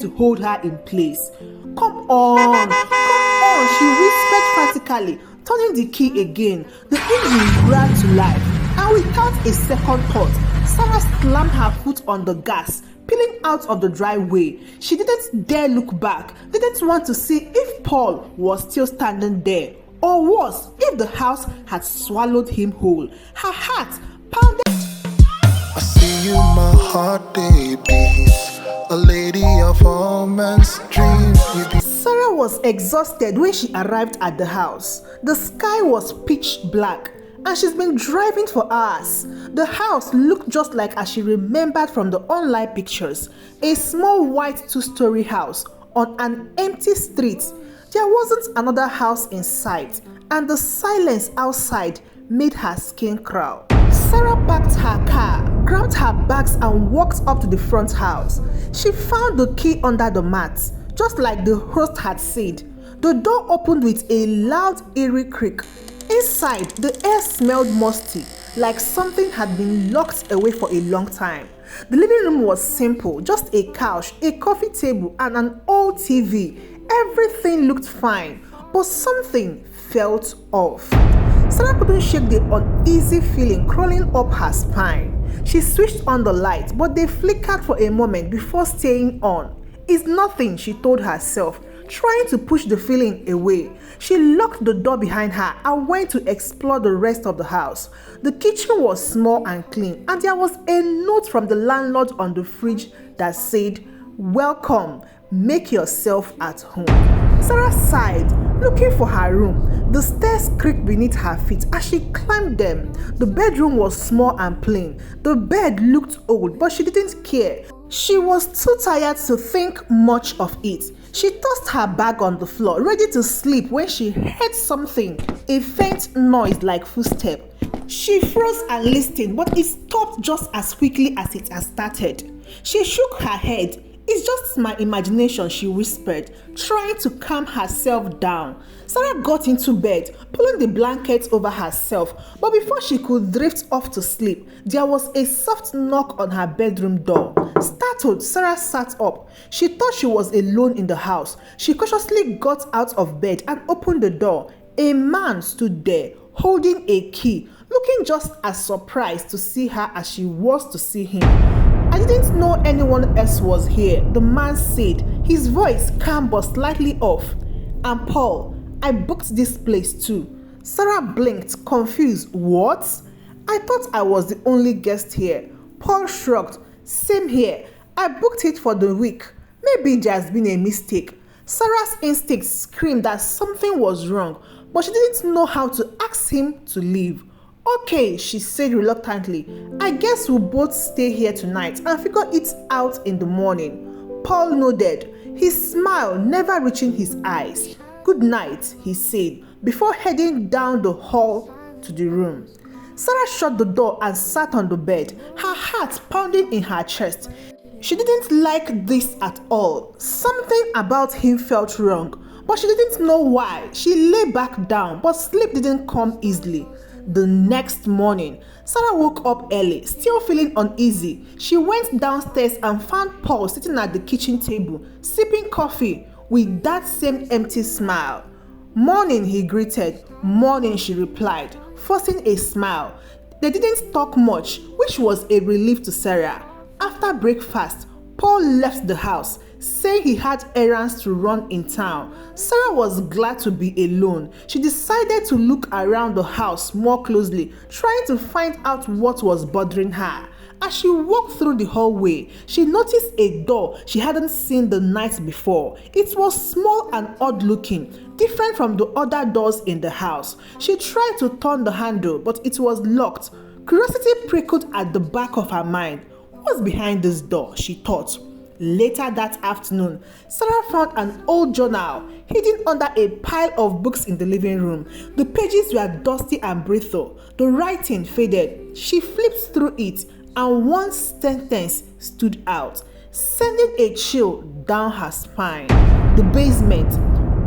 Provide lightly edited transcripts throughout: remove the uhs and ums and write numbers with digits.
to hold her in place. Come on, she whispered frantically, turning the key again. The engine ran to life, and without a second thought, Sara slammed her foot on the gas, peeling out of the driveway. She didn't dare look back, didn't want to see if Paul was still standing there, or worse, if the house had swallowed him whole. Her heart pounded. I see you, my heart beats, a lady of all men's dreams. Sara was exhausted when she arrived at the house. The sky was pitch black, and she's been driving for hours. The house looked just like as she remembered from the online pictures. A small white two-story house on an empty street. There wasn't another house in sight, and the silence outside made her skin crawl. Sara parked her car, grabbed her bags and walked up to the front house. She found the key under the mat, just like the host had said. The door opened with a loud, eerie creak. Inside, the air smelled musty, like something had been locked away for a long time. The living room was simple, just a couch, a coffee table, and an old TV. Everything looked fine, but something felt off. Sara couldn't shake the uneasy feeling crawling up her spine. She switched on the light, but they flickered for a moment before staying on. It's nothing, she told herself, trying to push the feeling away. She locked the door behind her and went to explore the rest of the house. The kitchen was small and clean, and there was a note from the landlord on the fridge that said, "Welcome, make yourself at home." Sara sighed, looking for her room. The stairs creaked beneath her feet as she climbed them. The bedroom was small and plain. The bed looked old, but she didn't care. She was too tired to think much of it. She tossed her bag on the floor, ready to sleep, when she heard something, a faint noise like footsteps. She froze and listened, but it stopped just as quickly as it had started. She shook her head. "It's just my imagination," she whispered, trying to calm herself down. Sara got into bed, pulling the blankets over herself, but before she could drift off to sleep, there was a soft knock on her bedroom door. Startled, Sara sat up. She thought she was alone in the house. She cautiously got out of bed and opened the door. A man stood there, holding a key, looking just as surprised to see her as she was to see him. "I didn't know anyone else was here," the man said, his voice calm but slightly off. "I'm Paul. I booked this place too." Sara blinked, confused. "What? I thought I was the only guest here." Paul shrugged. "Same here. I booked it for the week. Maybe there's been a mistake." Sara's instinct screamed that something was wrong, but she didn't know how to ask him to leave. "Okay," she said reluctantly. "I guess we'll both stay here tonight and figure it out in the morning." Paul nodded, his smile never reaching his eyes. "Good night," he said, before heading down the hall to the room. Sara shut the door and sat on the bed, her heart pounding in her chest. She didn't like this at all. Something about him felt wrong, but she didn't know why. She lay back down, but sleep didn't come easily. The next morning, Sara woke up early, still feeling uneasy. She went downstairs and found Paul sitting at the kitchen table, sipping coffee with that same empty smile. "Morning," he greeted. "Morning," she replied, forcing a smile. They didn't talk much, which was a relief to Sara. After breakfast, Paul left the house, saying he had errands to run in town. Sara was glad to be alone. She decided to look around the house more closely, trying to find out what was bothering her. As she walked through the hallway, she noticed a door she hadn't seen the night before. It was small and odd-looking, different from the other doors in the house. She tried to turn the handle, but it was locked. Curiosity prickled at the back of her mind. What's behind this door, she thought. Later that afternoon, Sara found an old journal hidden under a pile of books in the living room. The pages were dusty and brittle. The writing faded. She flipped through it, and one sentence stood out, sending a chill down her spine. "The basement.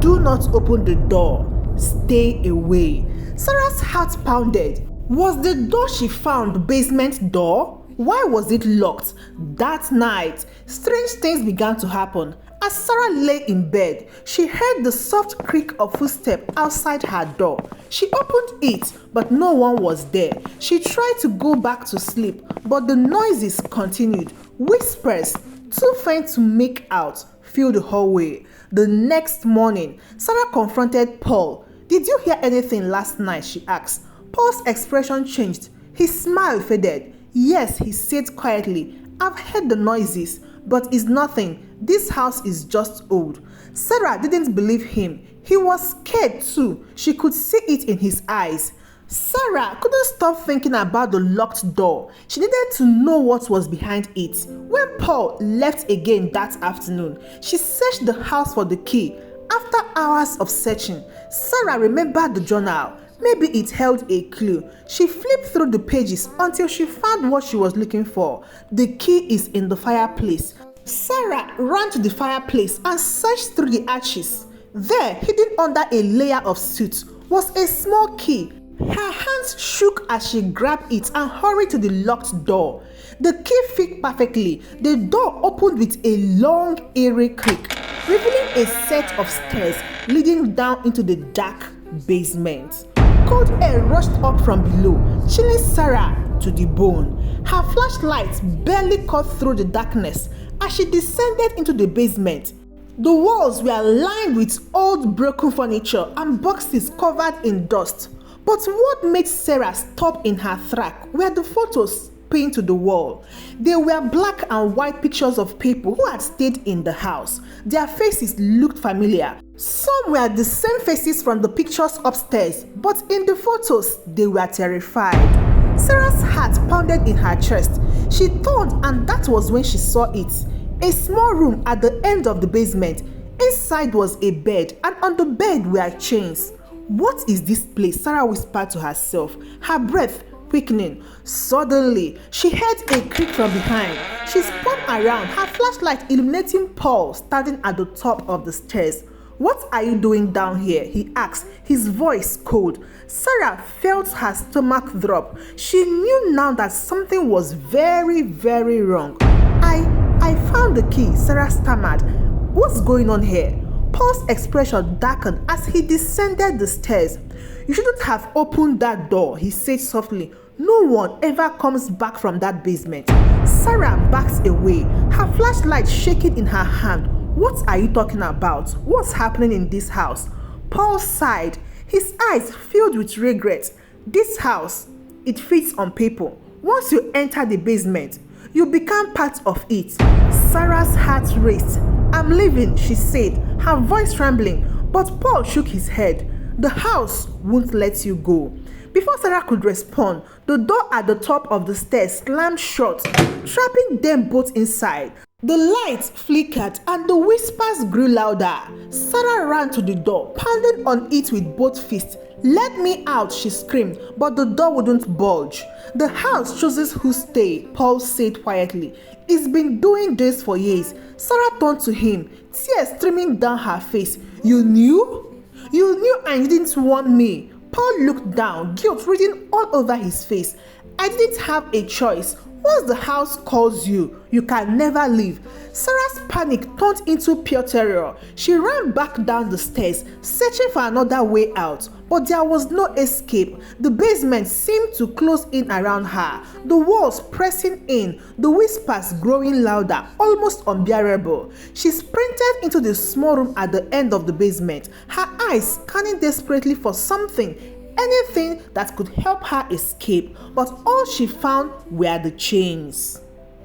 Do not open the door. Stay away." Sara's heart pounded. Was the door she found the basement door? Why was it locked? That night, strange things began to happen. As Sara lay in bed, she heard the soft creak of footsteps outside her door. She opened it, but no one was there. She tried to go back to sleep, but the noises continued. Whispers, too faint to make out, filled the hallway. The next morning, Sara confronted Paul. "Did you hear anything last night?" she asked. Paul's expression changed. His smile faded. "Yes," he said quietly. "I've heard the noises, but it's nothing. This house is just old." Sara didn't believe him. He was scared too. She could see it in his eyes. Sara couldn't stop thinking about the locked door. She needed to know what was behind it. When Paul left again that afternoon, she searched the house for the key. After hours of searching, Sara remembered the journal. Maybe it held a clue. She flipped through the pages until she found what she was looking for. The key is in the fireplace. Sara ran to the fireplace and searched through the ashes. There, hidden under a layer of soot, was a small key. Her hands shook as she grabbed it and hurried to the locked door. The key fit perfectly. The door opened with a long, eerie creak, revealing a set of stairs leading down into the dark basement. Cold air rushed up from below, chilling Sara to the bone. Her flashlight barely cut through the darkness as she descended into the basement. The walls were lined with old broken furniture and boxes covered in dust. But what made Sara stop in her track were the photos pinned to the wall. They were black and white pictures of people who had stayed in the house. Their faces looked familiar. Some were the same faces from the pictures upstairs, but in the photos, they were terrified. Sara's heart pounded in her chest. She turned, and that was when she saw it. A small room at the end of the basement. Inside was a bed, and on the bed were chains. "What is this place?" Sara whispered to herself, her breath quickening. Suddenly, she heard a creak from behind. She spun around, her flashlight illuminating Paul standing at the top of the stairs. "What are you doing down here?" he asked, his voice cold. Sara felt her stomach drop. She knew now that something was very, very wrong. I found the key," Sara stammered. "What's going on here?" Paul's expression darkened as he descended the stairs. "You shouldn't have opened that door," he said softly. "No one ever comes back from that basement." Sara backed away, her flashlight shaking in her hand. "What are you talking about? What's happening in this house?" Paul sighed, his eyes filled with regret. "This house, it fits on people. Once you enter the basement, you become part of it." Sara's heart raced. "I'm leaving," she said, her voice trembling, but Paul shook his head. "The house won't let you go." Before Sara could respond, the door at the top of the stairs slammed shut, trapping them both inside. The lights flickered and the whispers grew louder. Sara ran to the door, pounding on it with both fists. "Let me out," she screamed, but the door wouldn't budge. "The house chooses who stay," Paul said quietly. "It's been doing this for years." Sara turned to him, tears streaming down her face. "You knew? You knew and didn't warn me." Paul looked down, guilt written all over his face. "I didn't have a choice. Once the house calls you, you can never leave." Sara's panic turned into pure terror. She ran back down the stairs, searching for another way out, but there was no escape. The basement seemed to close in around her, the walls pressing in, the whispers growing louder, almost unbearable. She sprinted into the small room at the end of the basement, her eyes scanning desperately for something, anything that could help her escape, but all she found were the chains.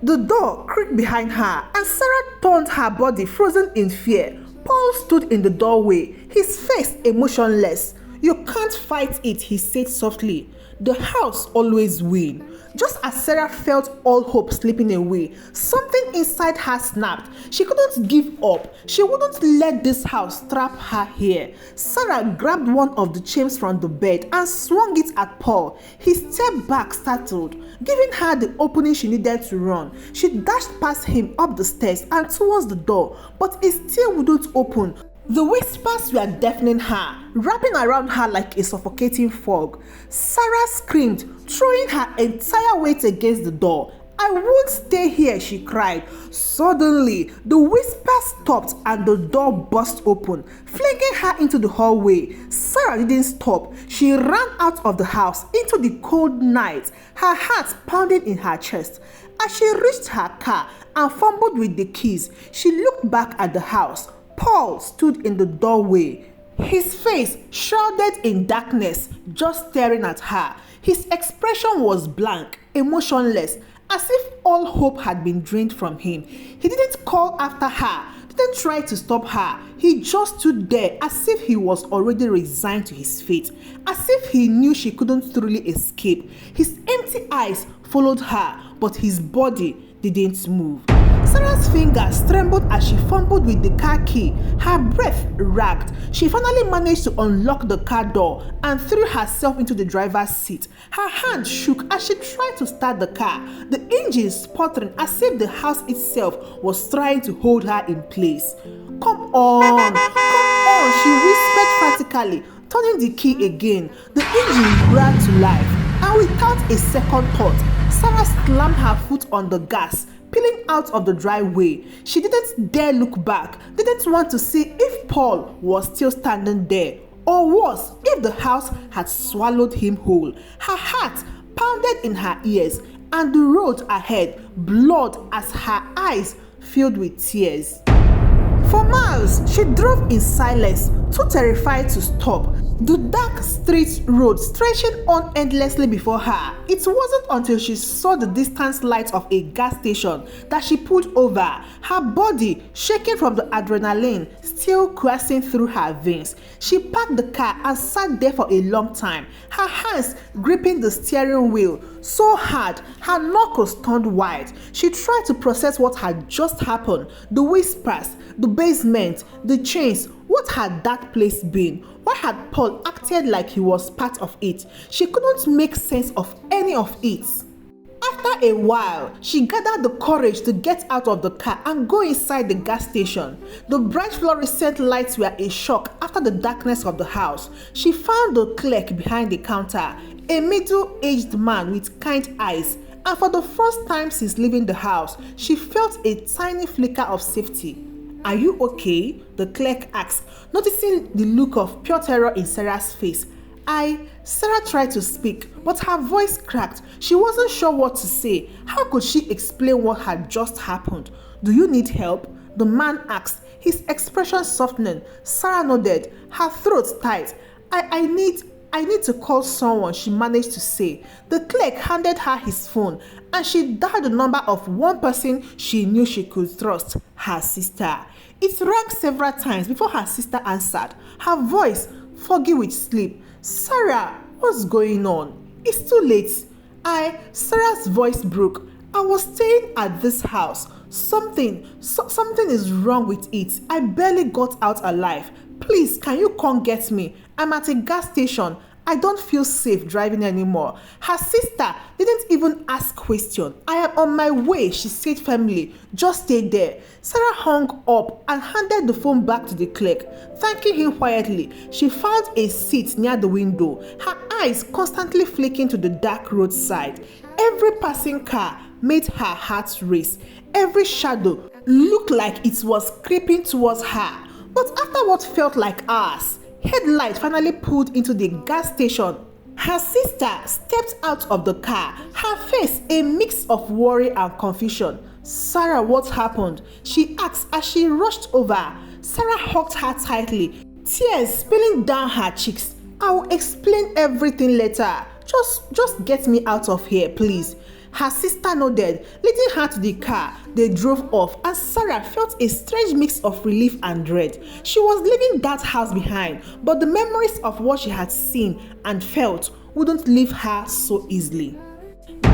The door creaked behind her, and Sara turned, her body frozen in fear. Paul stood in the doorway, his face emotionless. "You can't fight it," he said softly. "The house always wins." Just as Sara felt all hope slipping away, something inside her snapped. She couldn't give up. She wouldn't let this house trap her here. Sara grabbed one of the chains from the bed and swung it at Paul. He stepped back, startled, giving her the opening she needed to run. She dashed past him up the stairs and towards the door, but it still wouldn't open. The whispers were deafening her, wrapping around her like a suffocating fog. Sara screamed, throwing her entire weight against the door. "I won't stay here," she cried. Suddenly, the whisper stopped and the door burst open, flinging her into the hallway. Sara didn't stop. She ran out of the house into the cold night, her heart pounding in her chest. As she reached her car and fumbled with the keys, she looked back at the house. Paul stood in the doorway, his face shrouded in darkness, just staring at her. His expression was blank, emotionless, as if all hope had been drained from him. He didn't call after her, didn't try to stop her. He just stood there as if he was already resigned to his fate, as if he knew she couldn't truly escape. His empty eyes followed her, but his body didn't move. Sarah's fingers trembled as she fumbled with the car key. Her breath ragged. She finally managed to unlock the car door and threw herself into the driver's seat. Her hand shook as she tried to start the car, the engine sputtering as if the house itself was trying to hold her in place. Come on, she whispered frantically, turning the key again. The engine roared to life, and without a second thought, Sara slammed her foot on the gas, peeling out of the driveway. She didn't dare look back, didn't want to see if Paul was still standing there, or worse, if the house had swallowed him whole. Her heart pounded in her ears, and the road ahead blurred as her eyes filled with tears. For miles, she drove in silence, too terrified to stop. The dark street road stretching on endlessly before her. It wasn't until she saw the distant lights of a gas station that she pulled over, her body shaking from the adrenaline still coursing through her veins. She parked the car and sat there for a long time, her hands gripping the steering wheel so hard her knuckles turned white. She tried to process what had just happened, the whispers, the basement, the chains. What had that place been? Why had Paul acted like he was part of it? She couldn't make sense of any of it. After a while, she gathered the courage to get out of the car and go inside the gas station. The bright fluorescent lights were a shock after the darkness of the house. She found the clerk behind the counter, a middle-aged man with kind eyes, and for the first time since leaving the house, she felt a tiny flicker of safety. "Are you okay?" the clerk asked, noticing the look of pure terror in Sarah's face. Sarah tried to speak, but her voice cracked. She wasn't sure what to say. How could she explain what had just happened? "Do you need help?" the man asked, his expression softening. Sarah nodded, her throat tight. I need to call someone," she managed to say. The clerk handed her his phone, and she dialed the number of one person she knew she could trust, her sister. It rang several times before her sister answered, her voice foggy with sleep. "Sarah, what's going on? It's too late." Sarah's voice broke. "I was staying at this house. Something is wrong with it. I barely got out alive. Please, can you come get me? I'm at a gas station. I don't feel safe driving anymore." Her sister didn't even ask question. "I am on my way," she said firmly. "Just stay there." Sarah hung up and handed the phone back to the clerk. Thanking him quietly, she found a seat near the window, her eyes constantly flicking to the dark roadside. Every passing car made her heart race. Every shadow looked like it was creeping towards her. But after what felt like hours, headlight finally pulled into the gas station. Her sister stepped out of the car, her face a mix of worry and confusion. "Sarah, what happened?" she asked as she rushed over. Sarah hugged her tightly, tears spilling down her cheeks. "I will explain everything later. Just get me out of here, please." Her sister nodded, leading her to the car. They drove off, and Sarah felt a strange mix of relief and dread. She was leaving that house behind, but the memories of what she had seen and felt wouldn't leave her so easily.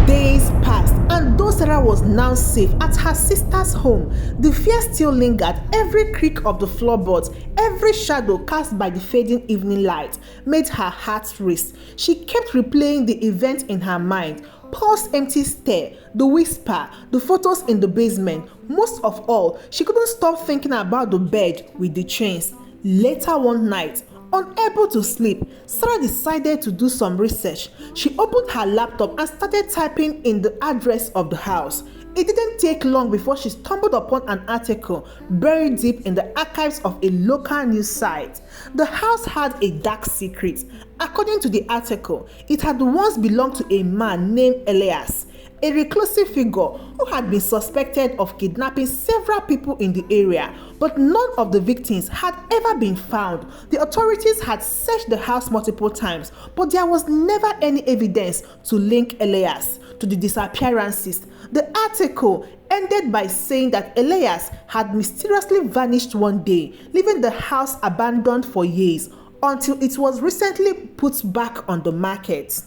Days passed, and though Sarah was now safe at her sister's home, the fear still lingered. Every creak of the floorboards, every shadow cast by the fading evening light made her heart race. She kept replaying the event in her mind. Paul's empty stare, the whisper, the photos in the basement. Most of all, she couldn't stop thinking about the bed with the chains. Later one night, Unable to sleep, Sarah decided to do some research. She opened her laptop and started typing in the address of the house. It didn't take long before she stumbled upon an article buried deep in the archives of a local news site. The house had a dark secret. According to the article, it had once belonged to a man named Elias, a reclusive figure who had been suspected of kidnapping several people in the area, but none of the victims had ever been found. The authorities had searched the house multiple times, but there was never any evidence to link Elias to the disappearances. The article ended by saying that Elias had mysteriously vanished one day, leaving the house abandoned for years until it was recently put back on the market.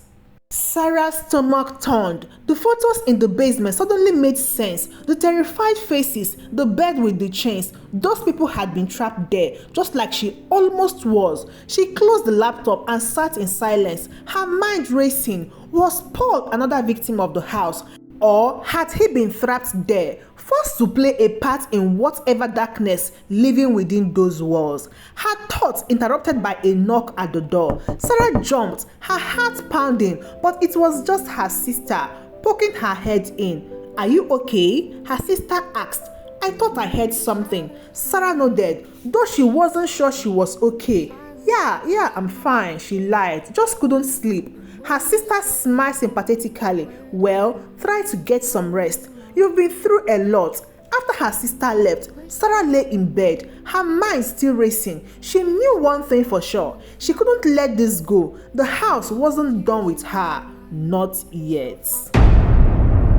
Sarah's stomach turned. The photos in the basement suddenly made sense. The terrified faces, the bed with the chains, those people had been trapped there, just like she almost was. She closed the laptop and sat in silence, her mind racing. Was Paul another victim of the house? Or had he been trapped there, forced to play a part in whatever darkness living within those walls? Her thoughts interrupted by a knock at the door. Sarah jumped, her heart pounding, but it was just her sister, poking her head in. "Are you okay?" her sister asked. "I thought I heard something." Sarah nodded, though she wasn't sure she was okay. Yeah, I'm fine," she lied. "Just couldn't sleep." Her sister smiled sympathetically. "Well, try to get some rest. You've been through a lot." After her sister left, Sarah lay in bed, her mind still racing. She knew one thing for sure. She couldn't let this go. The house wasn't done with her. Not yet.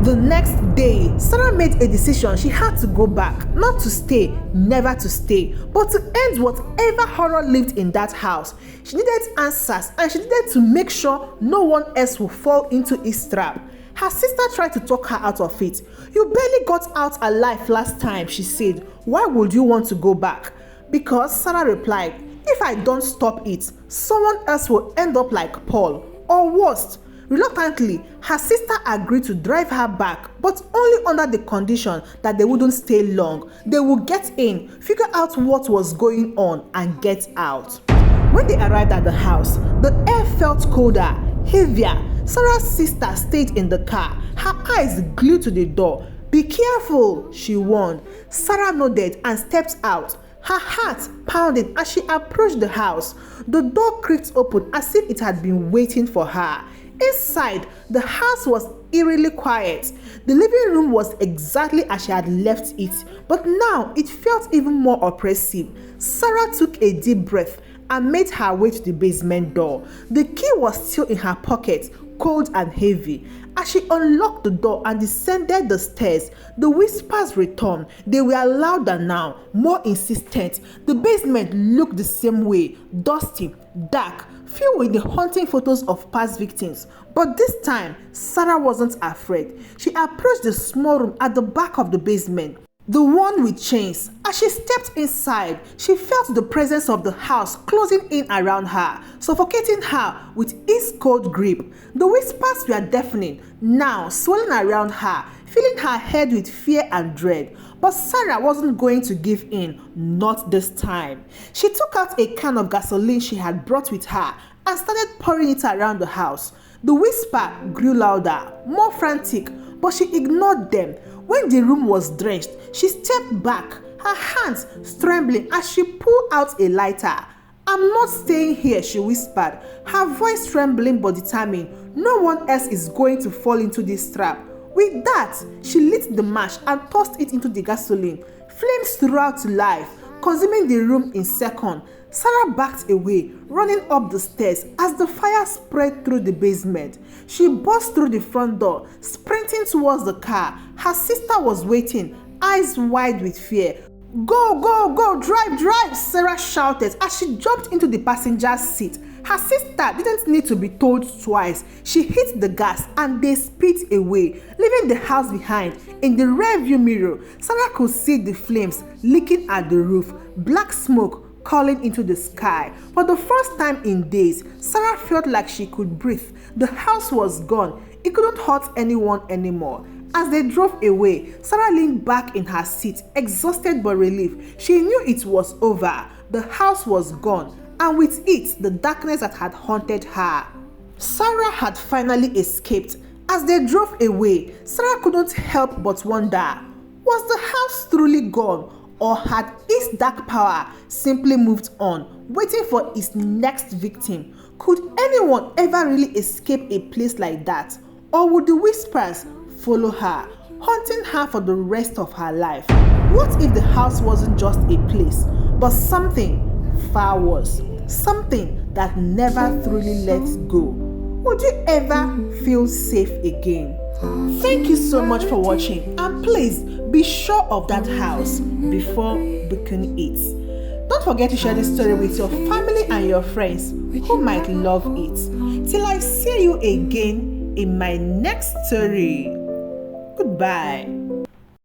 The next day, Sarah made a decision. She had to go back. Not to stay, never to stay, but to end whatever horror lived in that house. She needed answers, and she needed to make sure no one else would fall into its trap. Her sister tried to talk her out of it. "You barely got out alive last time," she said. "Why would you want to go back?" "Because," Sarah replied, "if I don't stop it, someone else will end up like Paul, or worse." Reluctantly, her sister agreed to drive her back, but only under the condition that they wouldn't stay long. They would get in, figure out what was going on, and get out. When they arrived at the house, the air felt colder, heavier. Sarah's sister stayed in the car, her eyes glued to the door. "Be careful," she warned. Sarah nodded and stepped out, her heart pounding as she approached the house. The door creaked open as if it had been waiting for her. Inside, the house was eerily quiet. The living room was exactly as she had left it, but now it felt even more oppressive. Sarah took a deep breath and made her way to the basement door. The key was still in her pocket, cold and heavy. As she unlocked the door and descended the stairs, the whispers returned. They were louder now, more insistent. The basement looked the same way, dusty, dark, filled with the haunting photos of past victims. But this time, Sarah wasn't afraid. She approached the small room at the back of the basement, the one with chains. As she stepped inside, she felt the presence of the house closing in around her, suffocating her with its cold grip. The whispers were deafening, now swirling around her, filling her head with fear and dread. But Sarah wasn't going to give in, not this time. She took out a can of gasoline she had brought with her and started pouring it around the house. The whisper grew louder, more frantic, but she ignored them. When the room was drenched, she stepped back, her hands trembling as she pulled out a lighter. "I'm not staying here," she whispered, her voice trembling but determined. "No one else is going to fall into this trap." With that, she lit the match and tossed it into the gasoline. Flames throughout to life, consuming the room in seconds. Sarah backed away, running up the stairs as the fire spread through the basement. She burst through the front door, sprinting towards the car. Her sister was waiting, eyes wide with fear. Go, drive," Sarah shouted as she jumped into the passenger's seat. Her sister didn't need to be told twice. She hit the gas and they sped away, leaving the house behind. In the rearview mirror, Sarah could see the flames licking at the roof, black smoke calling into the sky. For the first time in days, Sarah felt like she could breathe. The house was gone. It couldn't hurt anyone anymore. As they drove away, Sarah leaned back in her seat, exhausted but relieved. She knew it was over. The house was gone, and with it, the darkness that had haunted her. Sara had finally escaped. As they drove away, Sara couldn't help but wonder, was the house truly gone, or had its dark power simply moved on, waiting for its next victim? Could anyone ever really escape a place like that? Or would the whispers follow her, haunting her for the rest of her life? What if the house wasn't just a place, but something far worse, something that never truly lets go? Would you ever feel safe again? Thank you so much for watching, and please be sure of that house before booking it. Don't forget to share this story with your family and your friends who might love it. Till I see you again in my next story. Goodbye.